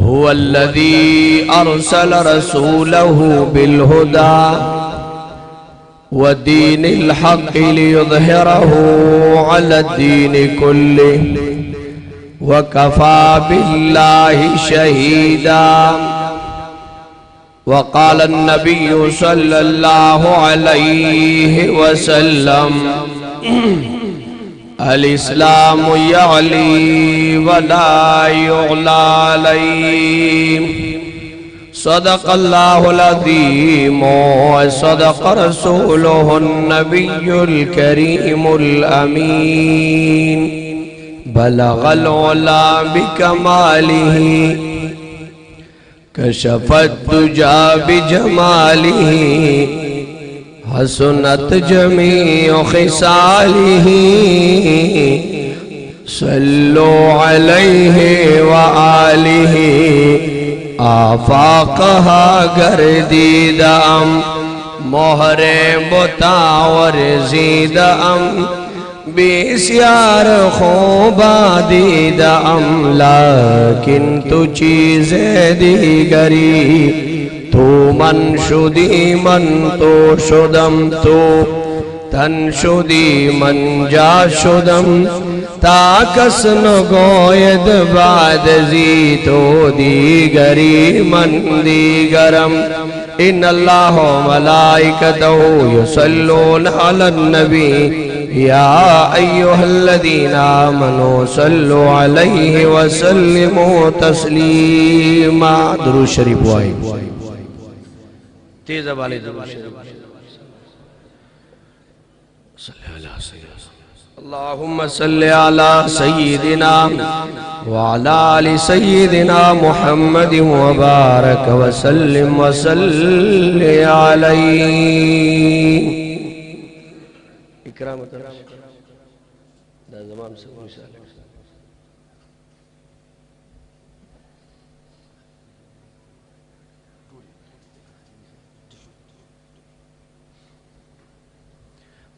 هو الذي أرسل رسوله بالهدى ودين الحق ليظهره على الدين كله وكفى بالله شهيدا. وقال النبي صلى الله عليه وسلم الإسلام يعلي ولا يعلى عليه. صدق الله العظيم وصدق رسوله النبي الكريم الأمين. بلغ العلا بكماله كشف الدجى بجماله حسنت جميع خصاله. صلوا عليه وآله آفاقها گردیدم مہر بتاور زیدم بسیار خوبا دیدم لیکن تو چیز دیگری تو من شدی من تو شدم تو تن شدی من جا شدم تا کس نگوید بعد زی تو دیگری من دیگرم. ان اللہ و ملائکته یصلون علی النبی یا ایها الذین آمنوا صلوا علیہ وسلموا تسلیما. درود شریف وائی تیز والے درود شریف. اللهم صل على سيدنا وعلى آل سيدنا محمد وبارك وسلم وصل عليه. اکرام دا زمان سے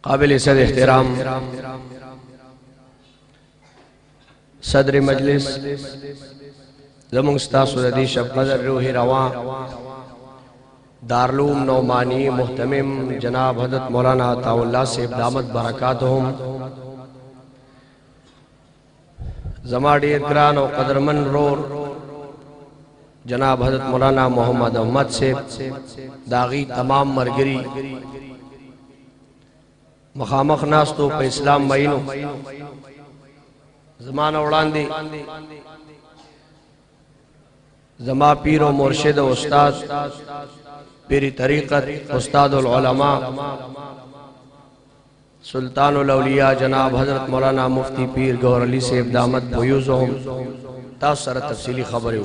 قابل صد احترام صدر مجلس زمون ستاسو د دې شب قدر روح روان دارالعلوم نعمانی محتمم جناب حضرت مولانا عطا اللہ صاحب دامت برکاتہم، زما ډیر ګران او قدرمن رور جناب حضرت مولانا محمد احمد صاحب داغی تمام مرگری مخامخ ناستو پہ اسلام مینو زمان اوڑان دی زما پیر و مرشد و استاد پیری طریقت استاد العلماء سلطان الاولیاء جناب حضرت مولانا مفتی پیر گور علی صاحب دامت بیوزہم تاس سر تفصیلی خبریو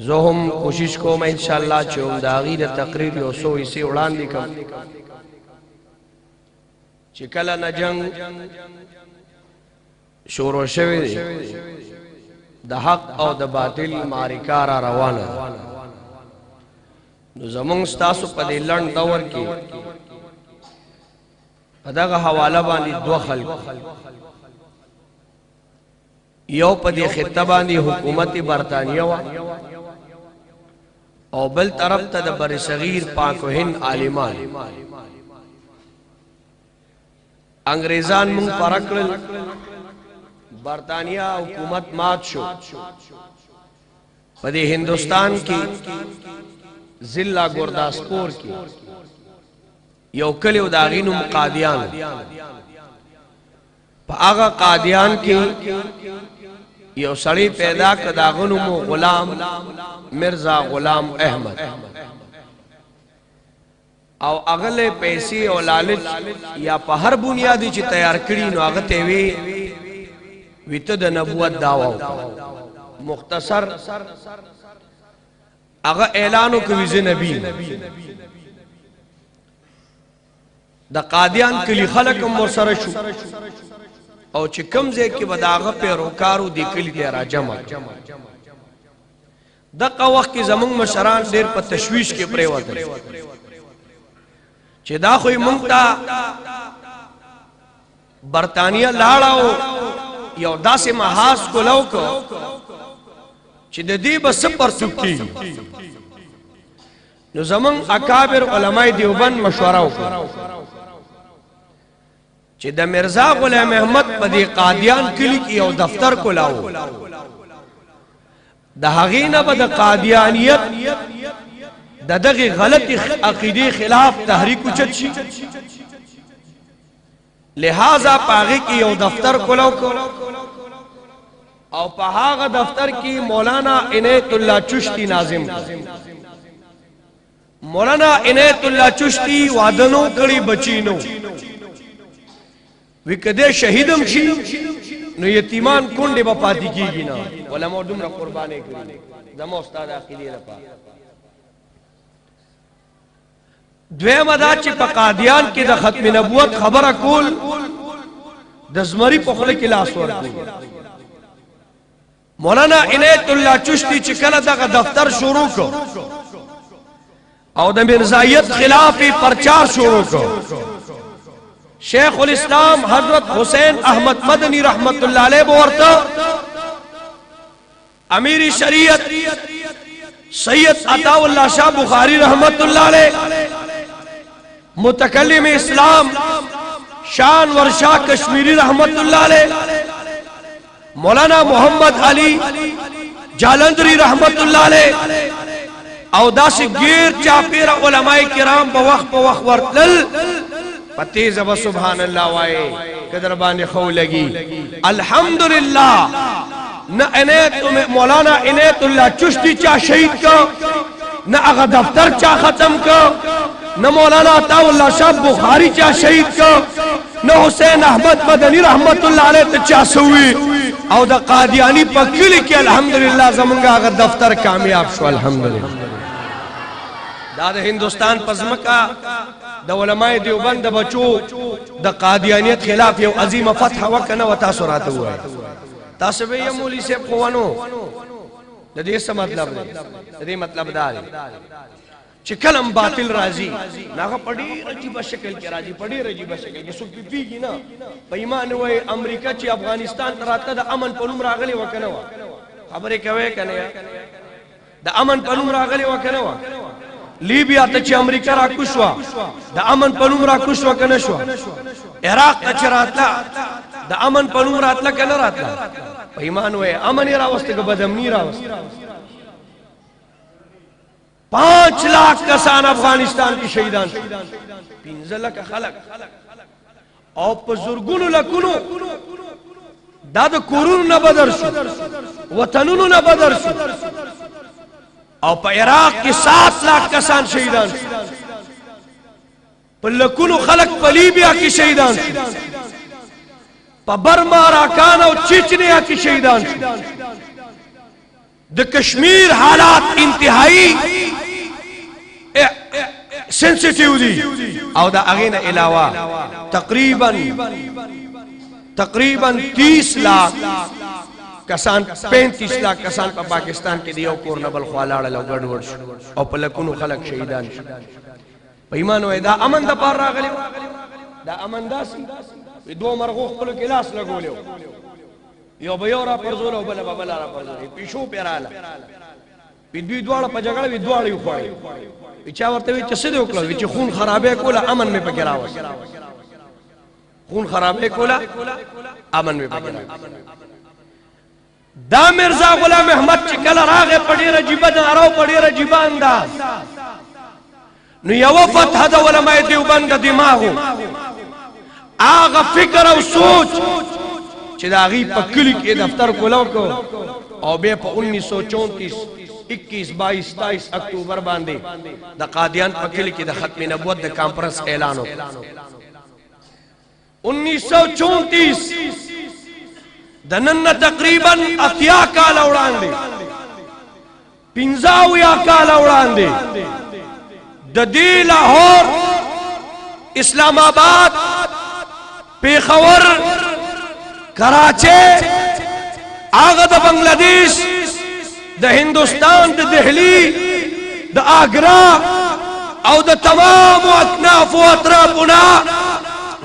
زہم کوشش کو میں انشاءاللہ چوم داغیر تقریر یو سو اسی اڑان دی کم چکل نجنگ شور و شوی دی دا حق او دا باطل مارکارا روانا نو زمان ستاسو پا دی لن دور کی پا دا حوالہ باندی دو خلق یو پا دی خطہ باندی حکومت برطانیہ او بل طرف تا دا بر صغیر پاک و ہند عالمان انگریزان منگ پرکل برطانیہ حکومت مات شو پدی ہندوستان کی ضلع گرداسپور کی یو کلیو داغینم قادیان پا آغا قادیان کی یو سڑی پیدا کداغنم غلام مرزا غلام احمد او اغل پیسی او لالچ یا پا ہر بنیادی چی تیار کری نو آغتے ویت دا نبوت دعویٰ مختصر اغا اعلانو کویز نبی دا قادیان کلی خلقم مرسر شو او چی کم زی کی بدا آغا پیروکارو دی کلی تیرا جمع دا وقت کی زمان مشران دیر پا تشویش کی پریوات چی دا خوی منگتا برطانیہ لاڑاو یو دا سے محاس کو لو کو چې د دې بس پرتوب کی نو زمون اکابر علماء دیوبند مشوره وکړه چې د مرزا غلام احمد په دې قادیان کلی کې یو دفتر کولاو د هغې نه به د قادیانیت د دغه غلطی عقیدې خلاف تحریک اوچت شي لہذا پاغي کې یو دفتر کولاو او په هغه دفتر کې مولانا عنایت الله چشتی ناظم مولانا عنایت الله چشتی وادنو کړي بچینو وی کده شهیدم شي نو یتیمان کونډه به پاتې کیږي نه علماء دومره قرباني کړي زمو استاد عقیده لپاره دویم ادا چې په قادیان کې د ختم نبوت خبره کول د زمری په خله کې لاس ورکول مولانا عنایت الله چشتی چې کله دغه دفتر شروع کو او د مرزایت خلاف پرچار شروع کو شیخ الاسلام حضرت حسین احمد مدنی رحمت اللہ علیہ بورتا امیر شریعت سید عطا اللہ شاہ بخاری رحمت اللہ علیہ متکلم اسلام شان ورشاہ کشمیری رحمت اللہ علیہ مولانا محمد علی جالندری رحمت اللہ علیہ او داس گیر چاپیر علماء کرام بوخ ورتلل پتی زبا سبحان اللہ وائے قدر بانے خو لگی الحمدللہ نہ مولانا عنایت اللہ چشتی چاہ شہید کا نہ اغا دفتر چاہ ختم کا نہ مولانا عطا اللہ شاہ بخاری چاہ شہید کا نہ حسین احمد مدنی رحمت اللہ علیہ چاہ سوئی او دا قادیانی پکلی کی الحمدللہ زمانگا اغا دفتر کامیاب شو الحمدللہ دا ہندوستان پزمکا د علماء دیوبند د بچو د قادیانیت خلاف یو عظیم فتح وکنه و تاسو راته وای تاسو به یو مولوی صاحب خوانو د دې څه مطلب دی د دې مطلب دا دی چې کلم باطل راځي هغه پډی عجیب شکل کې راځي پډی عجیب شکل کې څوک پیږي نه په ایمان وای امریکا چې افغانستان تراته د امن په نوم راغلی وکنه خبرې کوي کنه د امن په نوم راغلی وکنه لیبیا ته چې امریکا را کوشوا د امن په نوم را کوشوا کنه شو عراق ته چې راتلا د امن په نوم راتلا کنه راتلا په ایمان وای امن را واستګ بدامنی را واست 5 लाख کسان افغانستان کې شهیدان 15 لک خلک او په زورګونو لکونو دا د کورونو نه بدر شو وطنونو نه بدر شو او په عراق کې 7 लाख کسان شهیدان په لکونو خلک په لیبیا کې شهیدان په برما راکان او چچنیا کې شهیدان د کشمیر حالات انتهایی سنسیټیو دي او دا اغه نه علاوه تقریبا 30 लाख کسان 35 लाख کسان په پاکستان کې دیو کور نه بل خوالاړ لو ګډوډ او په لکونو خلک شهیدان شو په ایمان وای دا امن د پار راغلی دا امن داسي دوه مرغو خپل کې لاس لګولیو یو به یو را پرزول او بل بل را پرزول پیشو پیراله په دوی دواړه په جګړه وی دواړه یو خوړی چا ورته وی چې څه دی وکړو چې خون خرابې کوله امن می پکې راوځي خون خرابې کوله امن می پکې راوځي دا مرزا غلام احمد چې کله راغې په ډېر عجیبه نارو په ډېر عجیبه انداز نو یو فتح د علماء دیوبند دماغو هغه فکر او سوچ چې دا غي په کلی کې دفتر کولاو کو او به په 1934 21 22 27 اکتوبر باندې د قادیان په کلی کې د ختم نبوت د کانفرنس اعلان وکړ 1934 د نن تقریبا 80 کال وړاندې 50 کال وړاندې د دې لاهور اسلام آباد پیښور کراچی آغا د بنگلادیش د هندوستان د دہلی د آگرا او د تمام اکناف و اطرافنا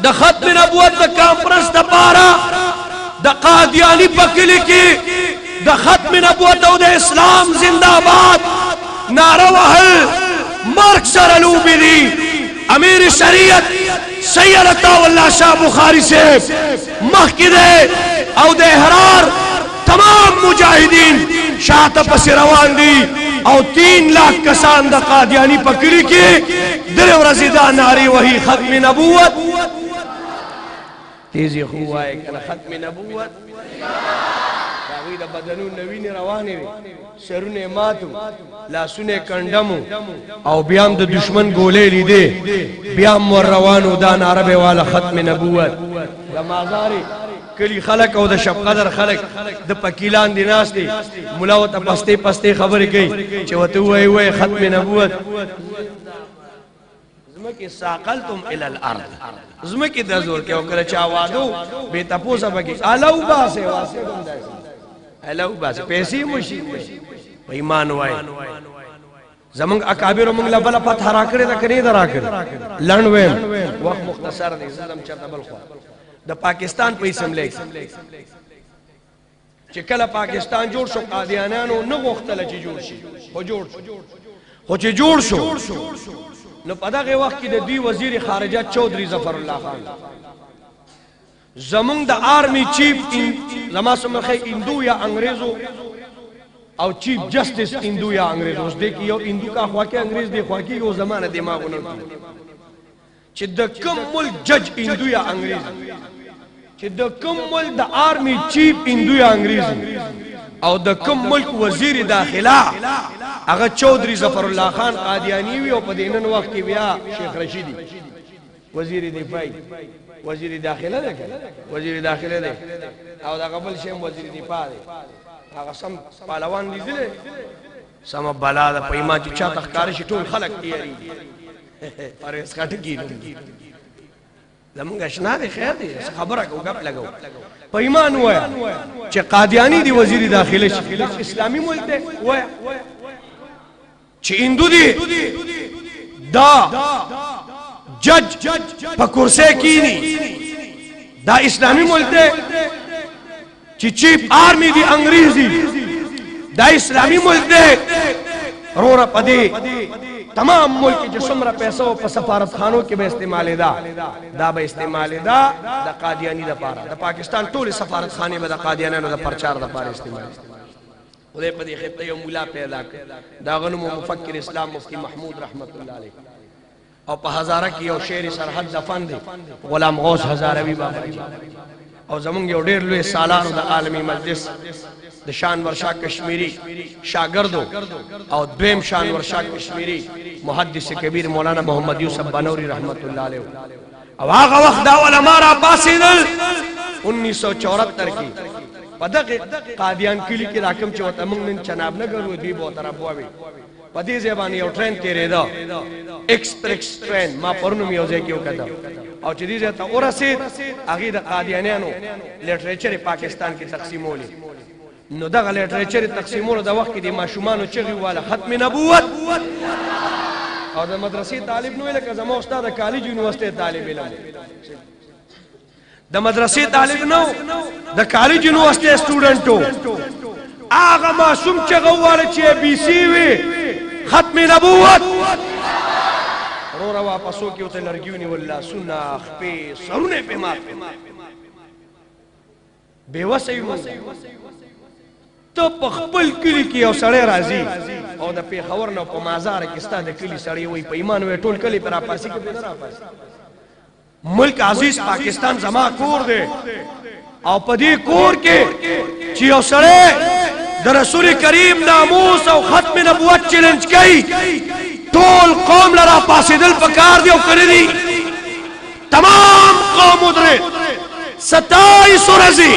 د ختم نبوت د کانفرنس د پارا د قادیانی پکلی کی د ختم نبوت او د اسلام زنده‌باد نعره وهل مرګ سره لوبې دي. امیر شریعت سید عطاءاللہ شاہ بخاری سے مخکې دی او د احرار تمام مجاهدین شاته پسې روان دي او 3 लाख کسان د قادیانی په کلي کې درې ورځې دا نارې وهي ختم نبوت. تیزی خو وایه کنه ختم نبوت. هغوی د بدنونو وینې روانې وې، سرونه ماتو، لاسونه کنډمو او بیا هم د دشمن ګولې لیدې، بیا هم ور روانو دا ناره به واله ختم نبوت. د مازارې کلی خلک او د شب قدر خلک د پکیلان دی ناست دي، ملا ورته پستې پستې خبرې کوي چې ورته ووایي وایي ختم نبوت. زمکې ساقلتم الی الارض، زمکې د زور کې او کله چا وادو بې تپوسه پکې الو باسې واسې هم داسې الو باسې پیسې مشي په ایمان وایي. زمونږ اکابرو موږ له بله فتحه راکړې ده که نه ده راکړې؟ لنډ ویم، وخت مختصر دی، زه ځم چېرته بل خوا. د پاکستان په اسمبلی چې کله پاکستان جوړ شو قادیانیانو نه غوښتله چې جوړ شي، خو جوړ شو. خو چې جوړ شو نو په دغه وخت کې د دوی وزیر خارجه چودھری ظفر الله خان زمونږ د آرمی چیف زما سمخه هندو یا انګریزو او چیف جسٹس هندو یا انګریز، اوس دی کې یو هندو کا خوا کې انګریز دی خوا کې یو زمانه دماغونه چې د کوم ملک جج هندو یا انګریز، چې د کوم ملک د آرمی چیف هندو یا انګریز او د کوم ملک وزیر داخله هغه چودھری ظفر الله خان قادیانی وی او په دینن وخت کې بیا شیخ رشیدی وزیر دفاع وزیر داخله ده، وزیر داخله ده او دا قبل شیم وزیر دفاع ده. هغه سم پهلوان لیدل سم بلا د پېما چې چا تخکار شي ټول خلک تیاری پر اس کټ کی زمونږ اشنا دی خیر دی خبره کو غپ لګو په ایمان وایا چې قادیانی دی وزیر داخله شي اسلامي ملک دی وایا چې هندو دی دا جج په کرسي کینی دا اسلامي ملک دی چې چیف آرمی دی انګریزي دا اسلامي ملک دی رورا پدی تمام ملک چې څومره پیسو په سفارت خانو کې به استعمال دا به استعمال دا د قادیانی لپاره د پاکستان ټول سفارت خانه به د قادیانانو د پرچار لپاره استعمال خدای په دې خطه یو مولا پیدا کړ دا غنو مفکر اسلام مفتی محمود رحمت الله علیه او په هزاره کې یو شعر سرحد دفن دی غلام غوث هزاروی بابا او زمونږ یو ډېر لوی سالارو د عالمي مجلس د شانور شاه کشمیری شاگردو او دویم شانور شاه کشمیری محدث کبیر مولانا محمد یوسف بنوری رحمت الله علیه او هغه وخت دا علماء را پاسېدل 1974 کې په دغه قادیان کلی کې راکم چې وته موږ نن چناب نه ګرو دی بو طرف ووي په دې ځبان یو ټرین تیرېدا ایکسپریس ټرین ما پرونو یو ځای کې وکړم او چې دې ځای ته ورسېد هغه د قادیانیانو لټریچر پاکستان کې تقسیمولې نو دغه لټریچر تقسیمولو د وخت کې د ماشومانو چغې واله ختم نبوت او د مدرسې طالب نو لکه زموږ استاد کالج یونیورسيټي طالب علم د مدرسې طالب نو د کالج یونیورسيټي سټوډنټو هغه معصوم چغه واله چې بي سي وي ختم نبوت رورا واپسو کې وته لرګیونی والله سنا خپې سرونه په مات بیوسې مو ته په خپل کلی کې یو سړی راځي او د پیښور نه په مازار کې ستاسو د کلی سړی وي په ایمان وي ټول کلی پر اپاسي کې نه راپاسي ملک عزیز پاکستان زما کور دی او په دې کور کې چې یو سړی د رسول کریم ناموس او ختم نبوت چیلنج کوي ټول قوم لرا پاسېدل پکار دی او کړی دی تمام قوم درې 27 ورځې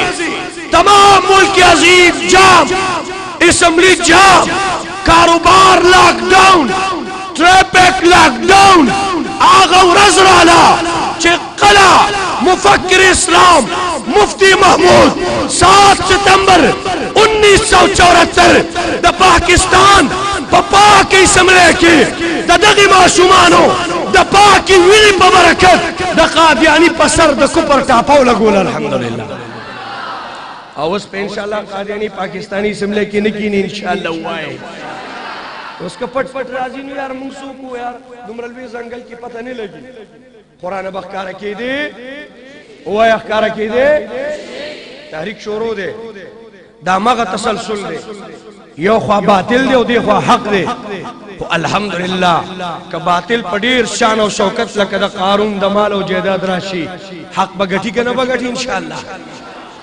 تمام ملک عزیز جام اسمبلی جام کاروبار لاک ڈاؤن ٹریفک لاک ڈاؤن آغا ورز رالا چه قلع مفکر اسلام مفتی محمود 7 ستمبر 1974 دا پاکستان پا پاکی سملے کی دا دغی معصومانو دا پاکی ویلی پا برکت دا قادیانی پا سر دا کپر ٹاپاو لگول الحمدللہ اوس په ان شاء الله قادیانی پاکستانی اسمبلی کې نه کینی ان شاء الله وای اوس کا پټ پټ راځي نو یار موږ سو کو یار دومره لوی ځنګل کې پته نه لګي قران بخکاره کې دی وای اخکاره کې دی تحریک شروع دی دا مغه تسلسل دی یو خوا باطل دی او دی خوا حق دی الحمدلله که باطل پډیر شان او شوکت لکه د قارون د مال او جیداد راشي حق بغټی کنه بغټی ان شاء الله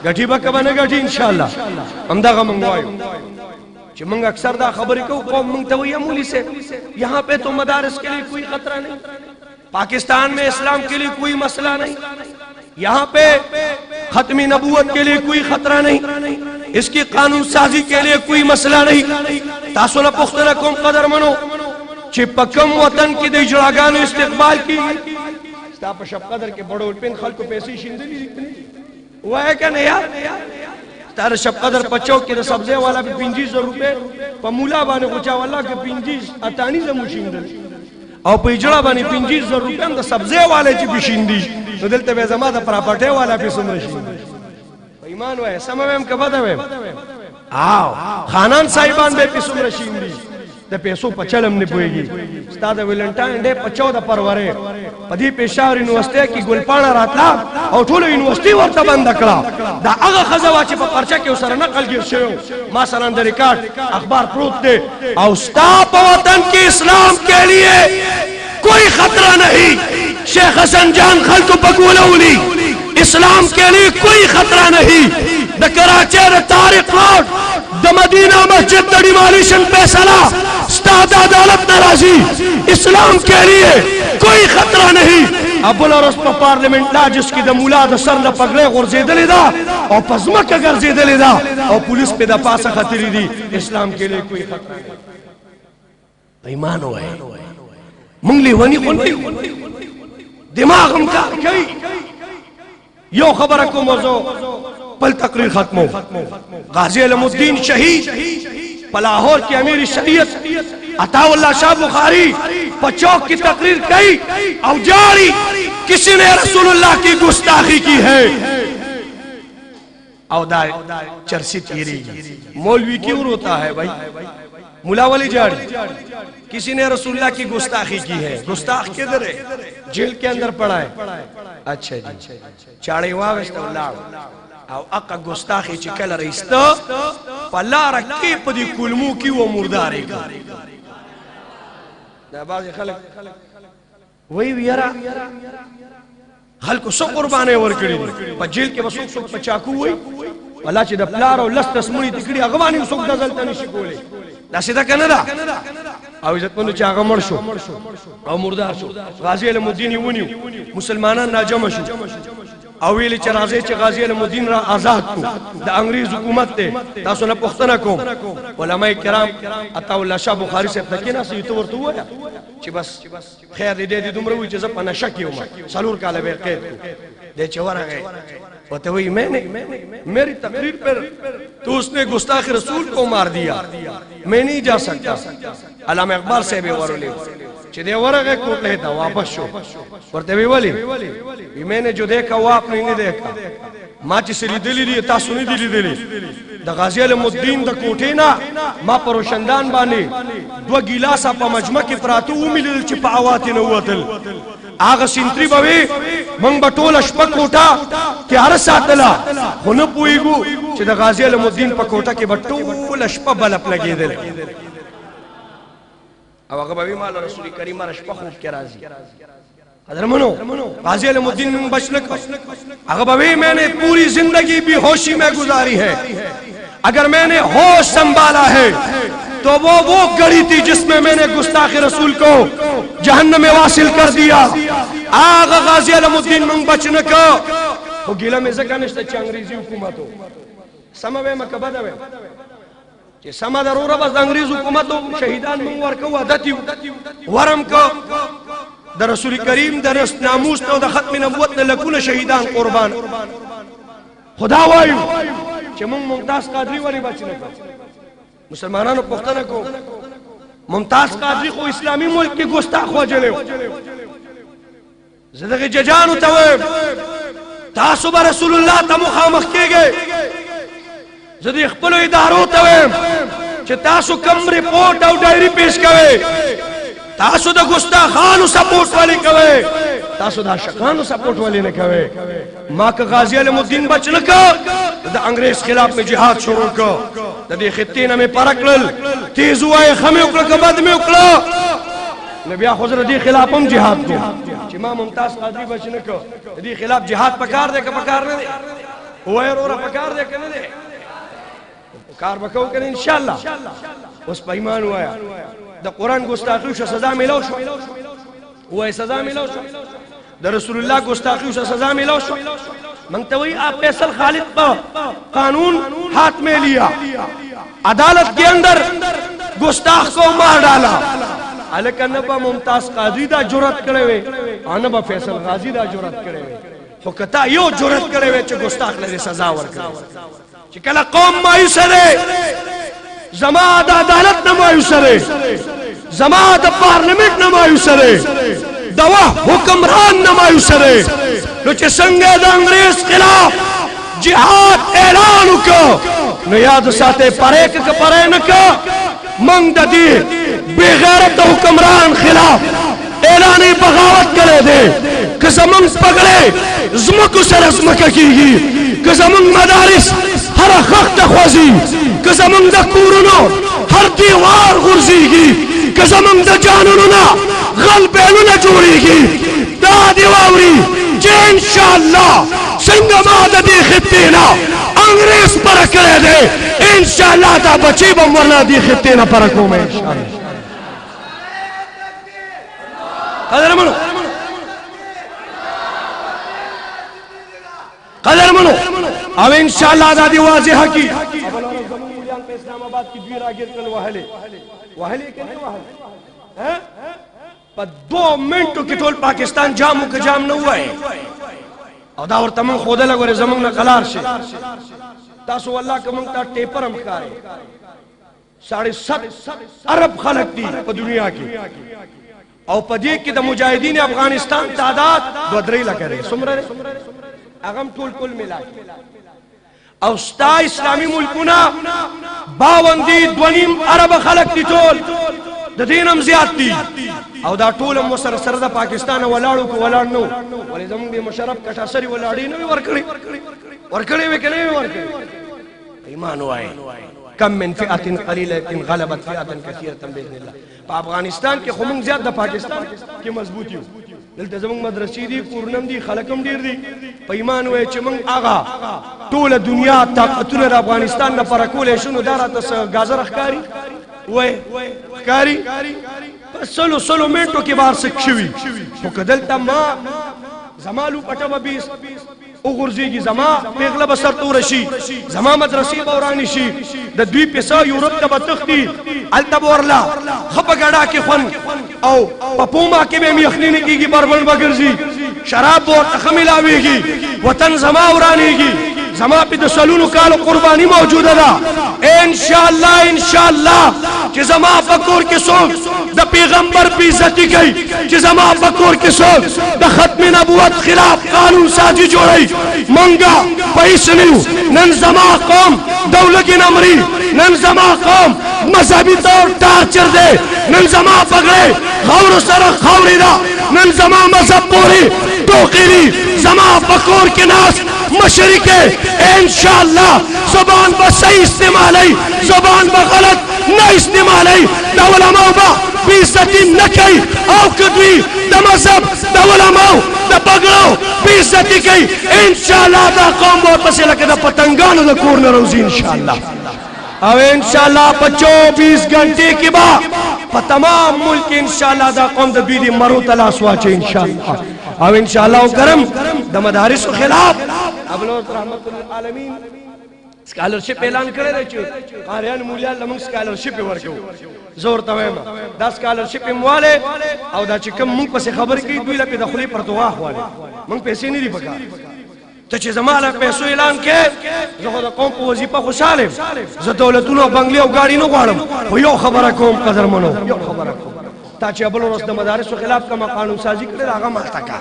غټی به کنه غټی ان شاء الله همدغه مونږ وایو چې مونږ اکثر دا خبرې کوو قوم مونږ ته وایي مولوی سے یہاں پہ تو مدارس کے لیے کوئی خطرہ نہیں پاکستان میں اسلام کے لیے کوئی مسئلہ نہیں یہاں پہ ختم نبوت کے لیے کوئی خطرہ نہیں اس کی قانون سازی کے لیے کوئی مسئلہ نہیں تاسو له پختنه کوم قدر منو چې په کوم وطن کې د اجراګانو استقبال کیږي ستا په شپ قدر کې بڑو پین خلکو پیسې شیندلې وای کنه یار تار شپ قدر پچو کې د سبزی والا به 2500 روپے په مولا باندې غوچا والله کې 25 اتانی زمو شیندل او په اجرا باندې 2500 روپے د سبزی والا چې بشیندي نو دلته به زما د پراپرټي والا په سمره شي ایمان وای سمویم که بدویم آو خانان صاحبان به په سمره شیندي د پیسو په چلم نه پويږي استاد ویلنټاین ډے په 14 فروری په دې پېښور یونیورسيټي کې ګلپاڼه راتلا او ټول یونیورسيټي ورته بند کړه دا هغه خزوا چې په پرچا کې سره نقل گیر شوی ما سره د ریکارډ اخبار پروت دی او ستا په وطن کې اسلام کے لیے کوئی خطرہ نہیں شیخ حسن جان خلق پکولولی اسلام کے لیے کوئی خطرہ نہیں دا کراچی دا طارق روڈ دا مدینہ مسجد دا ڈیمالیشن فیصلہ استاد عدالت ناراضی اسلام کے لیے کوئی خطرہ نہیں ابو العرس پا پارلیمنٹ لا جس کی دا مولا دا سر دا پگلے غرزیدلی دا او پزمک غرزیدلی دا او پولیس پہ دا پاس خطری دی اسلام کے لیے کوئی خطرہ نہیں ایمان ہوئے منگلی ونی قنی دماغ ہم کار کئی یو خبر کو موضوع پل تقریر ختمو غازی علم الدین شہید پلاہور کی امیر شریعت عطا اللہ شاہ بخاری پچوک کی تقریر کی او جاری کسی نے رسول اللہ کی گستاخی کی ہے او دا چرسی تیری مولوی کیوں روتا ہے بھائی مولا ولی جاری کسی نے رسول اللہ کی گستاخی کی ہے گستاخ کدھر ہے جیل کے اندر پڑا ہے اچھا جی چاڑی واغشتا اللہ او اقا گستاخی چکل رئیستا پلا رکی پا دی کلمو کی وہ مردارے گا بعضی خلق وہی ویرا خلقو سو قربانے ورکڑی دی پا جیل کے بسوک سوک پا چاکو ہوئی اللہ چی دا پلار او لست اسمونی تکڑی اغوانی سوک دا زلتا نشی کولے دا سیدھا کنه دا او عزت مندو چې هغه مړ شو او مردار شو غازی علم الدین ونیو مسلمانان ناجمع شو او ویلی چې راځي چې غازی علم الدین را آزاد کو د انګریز حکومت ته تاسو نه پوښتنه کوم علماء کرام عطا الله شاه بخاری صاحب ته کېناسي ته ورته وایا چې بس خیر دې دې دومره وي چې زه په نشه کې وم څلور کاله به قید دې چې ورغی وته وی میں نے میری تقریر پر تو اس نے گستاخ رسول کو مار دیا میں نہیں جا سکتا علامہ اقبال صاحب ورولے چې دې ورغه کوټه ته واپس شو ورته وی ولی میں نے جو دیکھا وہ آپ نے نہیں دیکھا ما چې سری دلی دي تاسو نه دي دلی د غازی علم الدین د کوټې نه ما پروشندان باندې دو ګیلاسه په مجمع کې پراتو ومل چې په اوات نه وتل آغا سنتری بوی منگ بطول اشپا کوٹا تیار ساتلا خونو پوئیگو چی دا غازی علم الدین پا کوٹا کی بطول اشپا بلپ لگی دل او آغا بوی مالا رسول کریم اشپا خوب کے رازی حضر منو غازی علم الدین منگ بچ لکا آغا بوی میں نے پوری زندگی بھی ہوشی میں گزاری ہے اگر میں نے ہوش سنبھالا ہے تو وہ گڑی تھی جس میں میں نے گستاخ رسول کو جہنم میں واصل کر دیا آغا غازی علم الدین منگ بچنے کا وہ گیلہ میں زکا نشتا چا انگریزی حکومتو سموے مکبہ دوے کہ سما ضرورہ بس انگریز حکومتو شہیدان منگ ورکو عدتیو ورم کا در رسول کریم در ناموس نو در ختم نبوت نے لکون شہیدان قربان خدا وائیو کہ منگ ممتاز قادری والی بچنے کا مسلمانانو پختنه کو ممتاز قادری خو اسلامی ملک کی گستاخ وجلے زدغی ججانو تویم تاسو با رسول اللہ تا مخامخ کے گئے زدی خپلو ادارو ته وایم چې تاسو کم رپورټ او ډایري پیش کوئ، تاسو د ګستاخانو سپورټ ولې کوئ، تاسو د عاشقانو سپورټ ولې نه کوئ. ما که غازی علم الدین بچ نه کړ، د انګریز خلاف مې جهاد شروع کړ، د دې خطې نه مې پاره کړل، تیز ووایه ښه مې وکړه که بد مې وکړه، نو بیا خو زه د دې خلاف هم جهاد کوم چې ما ممتاز قادري بچ نه کړ. د دې خلاف جهاد پکار دی که پکار نه دی؟ ووایه وروره پکار دی که نه دی؟ کار به کوو که نه انشاءالله. اوس په ایمان ووایه د قرآن ګستاخي شو سزا میلاو شو، ووایه سزا میلاو شو، د رسول الله ګستاخی سے سزا ملو شو. منگتے ہوئی آپ فیصل خالد کا قانون ہاتھ میں لیا، عدالت کے اندر گستاخ کو مار ڈالا، لیکن نبا ممتاز قاضی دا جرات کرے ہوئے اور نبا فیصل غازی دا جرات کرے ہوئے. حکتا یو جرات کرے ہوئے چو گستاخ لے سزا ور کرے چکلا قوم مایوس ہے، زما دا عدالت نہ مایوس ہے، زما دا پارلیمنٹ نہ مایوس ہے، دوا حکمران نہ مایوس ہے. نو چې څنګه د انګریز خلاف جهاد اعلان وکړ، نو یاد ساته پرې که پرې نه کړ، موږ د دې بې غیرت حکمران خلاف اعلان بغاوت کړی دی. که زموږ پګړۍ ځمکو سره ځمکه کېږي، که زموږ مدارس هره خښته خوځي، که زموږ د کورونو هر دیوار غورځېږي، که زموږ د جانونو نه غلبیلونه جوړېږي، دا دې واوري چې انشاءالله څنګه ما د دې خطې نه انګریز پره کړی دی، انشاءالله دا بچی به م ورنه دې خطې نه پره کوم انشاءالله. قدرمنو قدرمنو او انشاءالله دا دې واضحه کی. په اسلام آباد کې دوی راګیر کړل، وهلې که نه وهلې؟ په 2 منټو کې ټول پاکستان جامو که جام نه ووایي او دا ورته موږ ښودله ګورې زموږ نه قلار شي. تاسو والله که موږ ته ټیپر هم ښکاري، 7.5 ارب خلق دي په دنیا کې، او په دې کې د مجاهدین افغانستان تعداد 2-3 لکه دی. څومره دی؟ هغه هم ټول کل ملا او ستا اسلامي ملکونه 52 دي، 2.5 ارب خلق دي ټول، د دین هم زیات دي، او دا ټول هم ورسره سره د پاکستان ولاړو که ولاړ نه و. ولې زموږ بې مشرف کټاسري ولاړې نه وي ورکړې، ورکړې وې که نه وې ورکړې؟ ایمان وایي کم من فئة قلیلة غلبت فئة کثیرة باذن الله. په افغانستان کې خو موږ زیات د پاکستان کې مضبوط یو، دلته زموږ مدرسې دي، کورونه هم دي، خلک هم ډېر دي. په ایمان وایي چې موږ هغه ټوله دنیا طاقتونه د افغانستان نه پره کولی شو، نو دا راته څه ګازره ښکاري؟ وایي ښکاري؟ په سلو منټو کې بار سک شوي، خو که دلته ما زما لوپټه به بیس وغورځېږي، زما پیغله به سر توره شي، زما مدرسې به ورانې شي، د دوی پیسه یورپ ته به تښتي، هلته به ورله ښه په ګډا کې خوند، او په پوما کې به هم یخني نه کېږي، بربنډ به ګرځي، شراب به ورته ښه میلاوېږي، وطن زما ورانېږي، زما پې د سلونو کالو قرباني موجوده ده. انشاءالله انشاءالله چې زما په کور کې څوک د پیغمبر بې عزتي کوي، چې زما په کور کې څوک د ختم نبوت خلاف قانون سازي جوړوي، مونږه په هېڅ نه یو. نن زما قوم دولګې نه مري، نن زما قوم مذهبي طور ټارچر دی، نن زما پګړۍ خاورو سره خاورې ده، نن زما مذهب پورې ټوقې دي، زما په کور کې ناست مشري کې انشاءالله زبان به صحیح استعمالوي، زبان به غلط نه استعمالوي، د علماو به بې عزتي نه کوي، او که دوی د مذهب د علماو د پګړو بې عزتي کوي، انشاءالله دا قوم به ورپسې لکه د پتنګانو د کور نه روزي انشاءالله. او انشاءالله په 24 غنټې کې به په تمام ملک انشاءالله دا قوم د دوی د مرو ته لاس واچوي انشاءالله. او انشاءالله کرم د مدارسو خلاف ابلوت رحمت العالمین سکالرشپ اعلان کړی دی چې قاریان مولیان له موږ سکالرشپ ورکوو. زه ورته وایم دا سکالرشپ یې موالی او دا چې کوم موږ پسې خبرې کوي دوی له پې د خولې پرتوغاښ والی، موږ پیسې نه دي پکار. ته چې زما له پیسو اعلان کې زه خو د قوم په وظیفه خوشحال یم، زه دولتونه او بنګلې او ګاډي نه غواړم، خو یو خبره کوم قدرمنو، یو خبره کوم، تا چې بل ورځ د مدارسو خلاف کومه قانون سازي کړې ده هغه ماته کا